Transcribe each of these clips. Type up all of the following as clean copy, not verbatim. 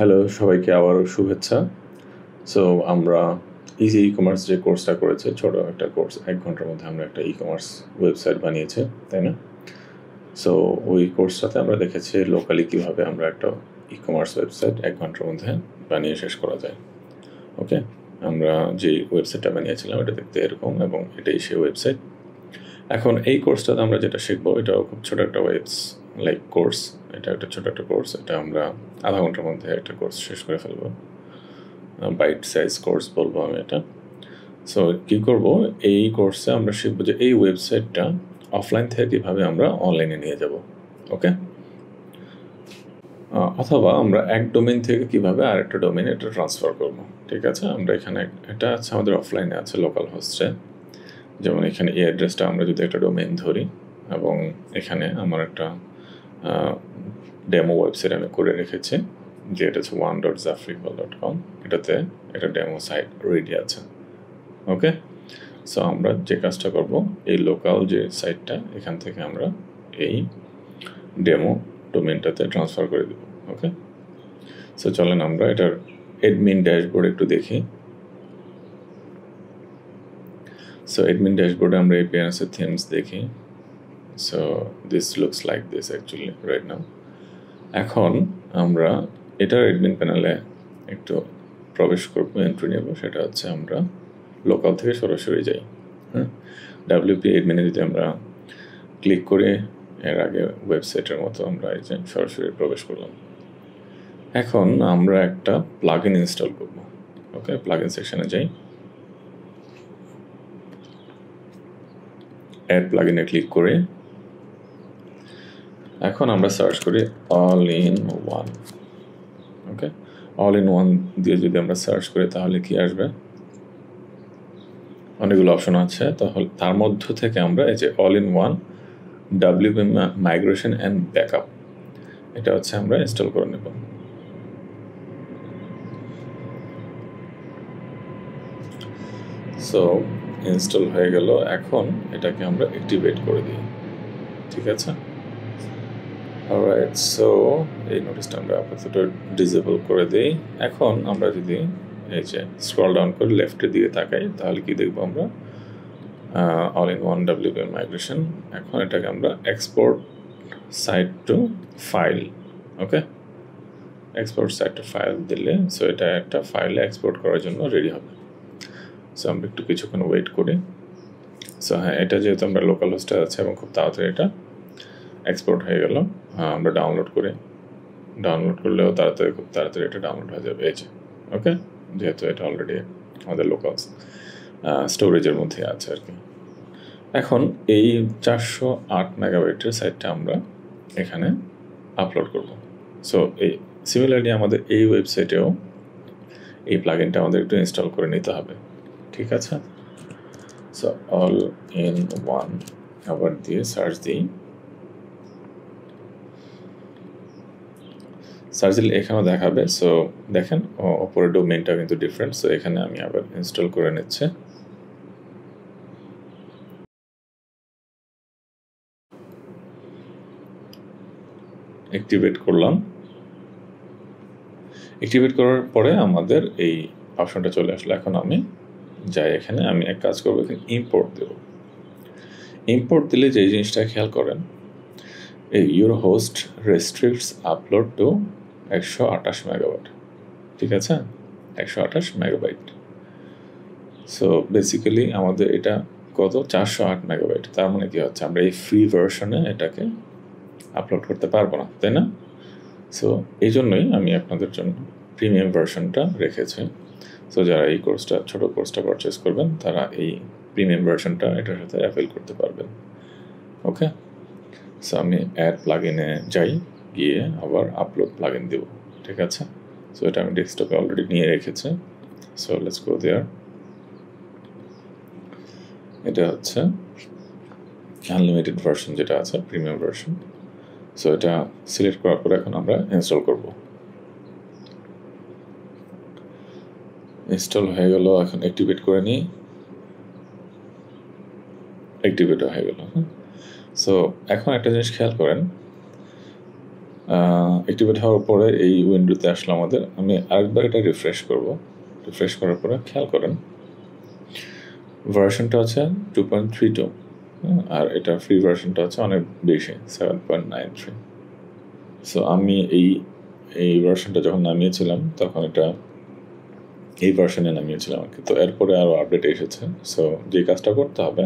Hello সবাইকে আবারও শুভেচ্ছা। সো আমরা ইজি ই-কমার্স যে কোর্সটা করেছে, ছোট একটা কোর্স, 1 ঘন্টার মধ্যে আমরা একটা ই-কমার্স ওয়েবসাইট বানিয়েছে, তাই না? সো ওই কোর্সটাতে আমরা দেখেছি লোকালি কীভাবে আমরা একটা ই-কমার্স ওয়েবসাইট 1 ঘন্টার মধ্যে বানিয়ে শেষ করা যায়। ওকে, আমরা যে ওয়েবসাইটটা বানিয়েছিলাম এটা দেখতে এরকম, এবং এটাই সেই ওয়েবসাইট। এখন এই কোর্সটাতে আমরা যেটা শিখবো, এটাও খুব ছোটো একটা কোর্স। এটা একটা ছোটো একটা কোর্স, এটা আমরা আধা ঘন্টার মধ্যে একটা কোর্স শেষ করে ফেলবো। বাইট সাইজ কোর্স বলবো আমি এটা। সো কী করব, এই কোর্সে আমরা শিখবো যে এই ওয়েবসাইটটা অফলাইন থেকে কীভাবে আমরা অনলাইনে নিয়ে যাব। ওকে, অথবা আমরা এক ডোমেইন থেকে কীভাবে আরেকটা ডোমেইনে এটা ট্রান্সফার করব। ঠিক আছে, আমরা এখানে এটা আছে আমাদের অফলাইনে আছে লোকাল হোস্টে। যেমন এখানে এই অ্যাড্রেসটা আমরা যদি একটা ডোমেইন ধরি, এবং এখানে আমার একটা ডেমো ওয়েবসাইট আমি করে রেখেছি, যে এটা হচ্ছে one.zafriqbal.com। এটাতে একটা ডেমো সাইট রেডি আছে। ওকে, সো আমরা যে কাজটা করব, এই লোকাল যে সাইটটা, এখান থেকে আমরা এই ডেমো ডোমেইনটাতে ট্রান্সফার করে দেব। ওকে, সো চলেন আমরা এটার অ্যাডমিন ড্যাশবোর্ড একটু দেখি। সো অ্যাডমিন ড্যাশবোর্ডে আমরা API থিমস দেখি। So this looks like this actually right now. এখন আমরা এটার অ্যাডমিন প্যানেলে একটু প্রবেশ করবো, এন্ট্রি নেব। সেটা হচ্ছে আমরা লোকাল থেকে সরাসরি যাই। WP অ্যাডমিনে যদি আমরা ক্লিক করে এর আগে ওয়েবসাইটের মতো আমরা এই যে সরাসরি প্রবেশ করলাম। এখন আমরা একটা প্লাগইন ইনস্টল করব। ওকে, প্লাগইন সেকশনে যাই, অ্যাড প্লাগইনে ক্লিক করে এখন আমরা সার্চ করি all in one. Okay, all in one দিয়ে যদি আমরা সার্চ করি তাহলে কি আসবে? অনেকগুলো অপশন আছে, তাহলে তার মধ্য থেকে আমরা এই যে all in one WP migration and backup, এটা হচ্ছে আমরা ইনস্টল করে নেব। সো ইনস্টল হয়ে গেল। এখন এটাকে আমরা অ্যাক্টিভেট করে দিই। ঠিক আছে, অলরাইট। সো এই নোটিসটা আমরা আপাতত ডিসেবল করে দিই। এখন আমরা যদি এই যে স্ক্রল ডাউন করে লেফটের দিকে তাকাই, তাহলে কি দেখবো আমরা? All in one WP migration. এখন এটাকে আমরা export site to file. Okay, export site to file দিলে সো এটা একটা ফাইলে এক্সপোর্ট করার জন্য রেডি হবে। সো আমরা একটু কিছুক্ষণ ওয়েট করি। সো হ্যাঁ, এটা যেহেতু আমরা লোকাল হোস্টে আছে এবং খুব তাড়াতাড়ি এটা এক্সপোর্ট হয়ে গেল। আমরা ডাউনলোড করলেও খুব তাড়াতাড়ি এটা ডাউনলোড হয়ে যাবে। এই যে ওকে, যেহেতু এটা অলরেডি আমাদের লোকাল স্টোরেজের মধ্যে আছে আর কি। এখন এই 408 মেগাবাইটের সাইটটা আমরা এখানে আপলোড করব। সো এই সিমিলারলি আমাদের এই ওয়েবসাইটেও এই প্লাগইনটা আমাদের একটু ইনস্টল করে নিতে হবে। ঠিক আছে, সো অল ইন ওয়ান আবার দিয়ে সার্চ দিই। সার্চ দিলে এখানেও দেখাবে। সো দেখেন ওপরের ডোমেইনটা কিন্তু ডিফারেন্ট। সো এখানে আমি আবার ইনস্টল করে নিচ্ছে। অ্যাক্টিভেট করলাম। অ্যাক্টিভেট করার পরে আমাদের এই অপশনটা চলে আসলো। এখন আমি যাই, এখানে আমি এক কাজ করবো, এখানে ইম্পোর্ট দেব। ইম্পোর্ট দিলে যে জিনিসটা খেয়াল করেন, এই your host restricts upload to 128 megabyte. ঠিক আছে, 128 মেগাবাইট। সো বেসিক্যালি আমাদের এটা কত? 408 মেগাবাইট। তার মানে কি হচ্ছে, আমরা এই ফ্রি ভার্সনে এটাকে আপলোড করতে পারবো না, তাই না? সো এই জন্যই আমি আপনাদের জন্য প্রিমিয়াম ভার্সনটা রেখেছি। সো যারা এই ছোটো কোর্সটা পারচেস করবেন, তারা এই প্রিমিয়াম ভার্সনটা এটার সাথে অ্যাভেল করতে পারবেন। ওকে, সো আমি অ্যাড প্লাগইনে যাই, গিয়ে আবার আপলোড প্লাগইন দেব। ঠিক আছে, সো এটা আমি ডেস্কটপে অলরেডি নিয়ে রেখেছি। সো লেটস গো দেয়ার। এটা হচ্ছে আনলিমিটেড ভার্সন যেটা আছে, প্রিমিয়াম ভার্সন। সো এটা সিলেক্ট করার পরে এখন আমরা ইনস্টল করব। ইনস্টল হয়ে গেল। এখন অ্যাক্টিভেট করে নিই। অ্যাক্টিভেট হয়ে গেল। সো এখন একটা জিনিস খেয়াল করেন, অ্যাক্টিভেট হওয়ার পরে এই উইন্ডোতে আসলে আমি আরেকবার এটা রিফ্রেশ করব। রিফ্রেশ করার পরে খেয়াল করেন ভার্সনটা হচ্ছে 2.32, আর এটা ফ্রি ভার্সনটা হচ্ছে অনেক বেশি 7.93। সো আমি এই ভার্সনটা যখন নামিয়েছিলাম তখন এটা এই ভার্সনে নামিয়েছিলাম আর কি। তো এরপরে আরও আপডেট এসেছে। সো যে কাজটা করতে হবে,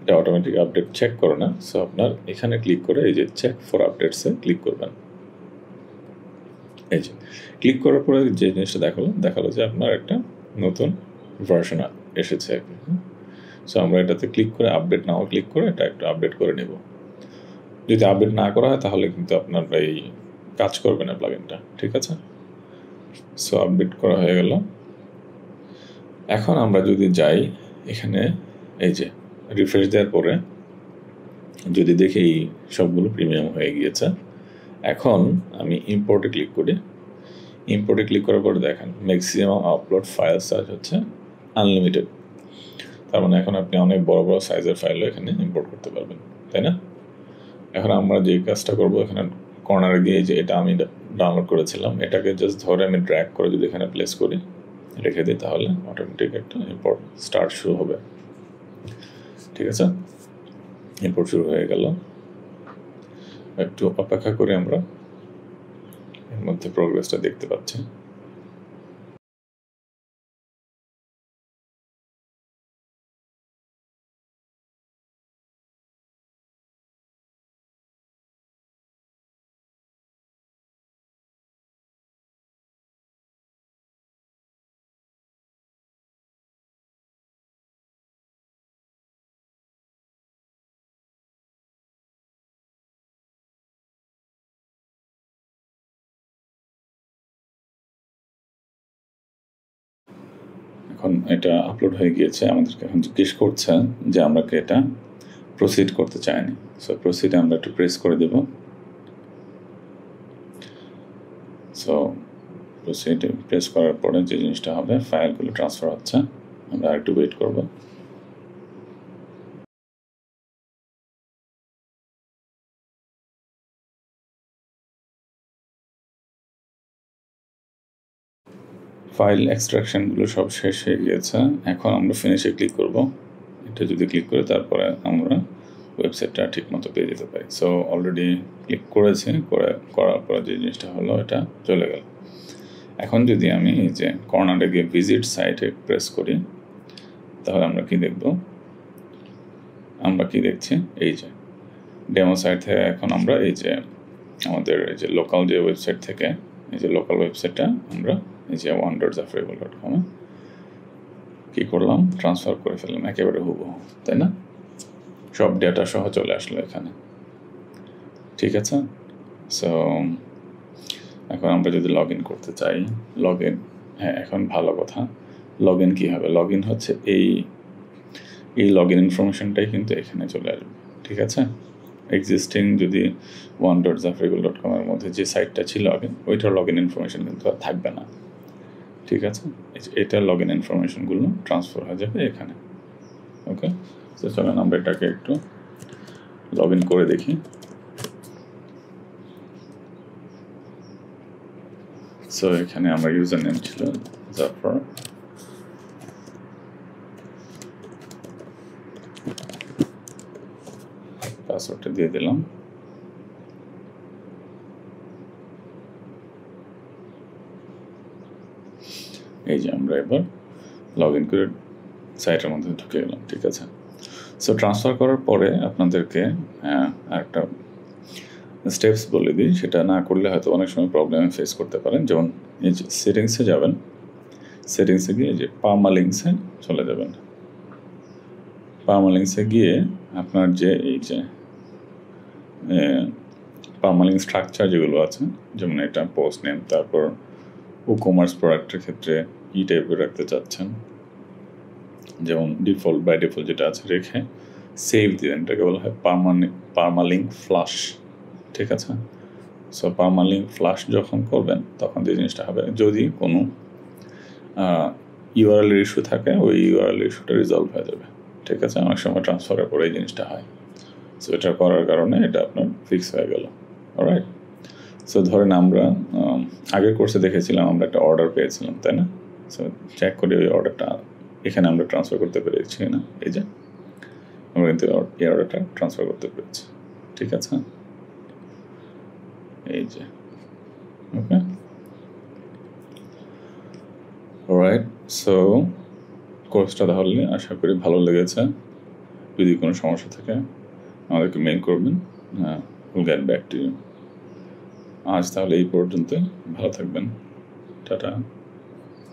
এটা অটোমেটিক আপডেট চেক করে না। সো আপনার এখানে ক্লিক করে এই যে চেক ফর আপডেটসে ক্লিক করবেন। এই যে ক্লিক করার পরে যে জিনিসটা দেখালো যে আপনার একটা নতুন ভার্সন এসেছে আর কি। সো আমরা এটাতে ক্লিক করে আপডেট নাও ক্লিক করে এটা একটু আপডেট করে নেব। যদি আপডেট না করা হয় তাহলে কিন্তু আপনার এই কাজ করবে না প্লাগইনটা, ঠিক আছে? সো আপডেট করা হয়ে গেল। এখন আমরা যদি যাই এখানে এই যে রিফ্রেশ দেওয়ার পরে যদি দেখি এই সবগুলো প্রিমিয়াম হয়ে গিয়েছে। এখন আমি ইম্পোর্টে ক্লিক করি। ইম্পোর্টে ক্লিক করার পরে দেখেন ম্যাক্সিমাম আপলোড ফাইল সাইজ হচ্ছে আনলিমিটেড। তার মানে এখন আপনি অনেক বড় বড় সাইজের ফাইলও এখানে ইম্পোর্ট করতে পারবেন, তাই না? এখন আমরা যে কাজটা করবো, এখানে কর্নারে গিয়ে যে এটা আমি ডাউনলোড করেছিলাম এটাকে জাস্ট ধরে আমি ড্র্যাগ করে যদি এখানে প্লেস করি, রেখে দিই, তাহলে অটোমেটিক একটা ইম্পোর্ট স্টার্ট শুরু হবে। ঠিক আছে, ইম্পোর্ট শুরু হয়ে গেল। একটু অপেক্ষা করে আমরা এর মধ্যে প্রোগ্রেসটা দেখতে পাচ্ছি। এখন এটা আপলোড হয়ে গিয়েছে। আমাদেরকে এখন জিজ্ঞেস করছে যে আমরা কি এটা প্রসিড করতে চাইনি। সো প্রসিডে আমরা একটু প্রেস করে দেব। সো প্রসিডে প্রেস করার পরে যে জিনিসটা হবে, ফাইলগুলো ট্রান্সফার হচ্ছে। আমরা একটু ওয়েট করব। ফাইল এক্সট্রাকশনগুলো সব শেষ হয়ে গিয়েছে। এখন আমরা ফিনিশে ক্লিক করব। এটা যদি ক্লিক করে তারপরে আমরা ওয়েবসাইটটা ঠিক মতো পেয়ে যেতে পারি। সো অলরেডি ক্লিক করেছি, করার পরে যে জিনিসটা হলো এটা চলে গেল। এখন যদি আমি এই যে কর্নারে গিয়ে ভিজিট সাইটে প্রেস করি, তাহলে আমরা কি দেখব? আমরা কি দেখছি? এই যে ডেমো সাইট থেকে এখন আমরা এই যে আমাদের এই যে লোকাল যে ওয়েবসাইট থেকে, এই যে লোকাল ওয়েবসাইটটা আমরা এই যে www.zafrable.com কী করলাম, ট্রান্সফার করে ফেললাম একেবারে হুবহু, তাই না? সব ডেটা সহ চলে আসলো এখানে। ঠিক আছে, সো এখন আমরা যদি লগ ইন করতে চাই, লগ ইন, হ্যাঁ এখন ভালো কথা। লগ ইন কী হবে? লগ ইন হচ্ছে এই লগ ইন ইনফরমেশনটাই কিন্তু এখানে চলে আসবে। ঠিক আছে, এক্সিস্টিং যদি one.zafrable.com এর মধ্যে যে সাইটটা ছিল আগে, ওইটার লগ ইন ইনফরমেশন কিন্তু আর থাকবে না। ঠিক আছে, এটার লগ ইন ইনফরমেশনগুলো ট্রান্সফার হয়ে যাবে এখানে। ওকে, তো চলেন আমরা এটাকে একটু লগ ইন করে দেখি। সো এখানে আমার ইউজার নেম ছিল জাফর, পাসওয়ার্ডটা দিয়ে দিলাম। এই যে আমরা এবার লগ ইন করে সাইটের মধ্যে ঢুকে গেলাম। ঠিক আছে, সো ট্রান্সফার করার পরে আপনাদেরকে একটা স্টেপস বলে দিই, সেটা না করলে হয়তো অনেক সময় প্রবলেম ফেস করতে পারেন। যেমন এই যে সেটিংসে যাবেন, সেটিংসে গিয়ে এই যে পার্মালিংসে চলে যাবেন। পার্মালিংসে গিয়ে আপনার যে এই যে পার্মালিং স্ট্রাকচার যেগুলো আছে, যেমন এটা পোস্ট নেম, তারপর কমার্স প্রোডাক্টের ক্ষেত্রে ই টাইপের রাখতে চাচ্ছেন, যেমন বাই ডিফল্ট যেটা আছে রেখে সেভ দিলেন, এটাকে বলা হয় পার্মালিংক ফ্লাশ। ঠিক আছে, সো পার্মালিংক ফ্লাশ যখন করবেন তখন যে জিনিসটা হবে, যদি কোনো ইউআরএল ইস্যু থাকে ওই ইউআরএল ইস্যুটা রিজলভ হয়ে যাবে। ঠিক আছে, অনেক সময় ট্রান্সফারের পরে এই জিনিসটা হয়। সো এটা করার কারণে এটা আপনার ফিক্স হয়ে গেল। অলরাইট, সো ধরেন আমরা আগের কোর্সে দেখেছিলাম আমরা একটা অর্ডার পেয়েছিলাম, তাই না? সো চেক করি ওই অর্ডারটা এখানে আমরা ট্রান্সফার করতে পেরেছি না, এই যে আমরা কিন্তু এই অর্ডারটা ট্রান্সফার করতে পেরেছি, ঠিক আছে? এই যে ওকে, অলরাইট। সো কোর্সটা তাহলে আশা করি ভালো লেগেছে। যদি কোনো সমস্যা থাকে আমাদেরকে মেইল করবেন, will get back to you. আজ তাহলে এই পর্যন্ত, ভালো থাকবেন, টাটা।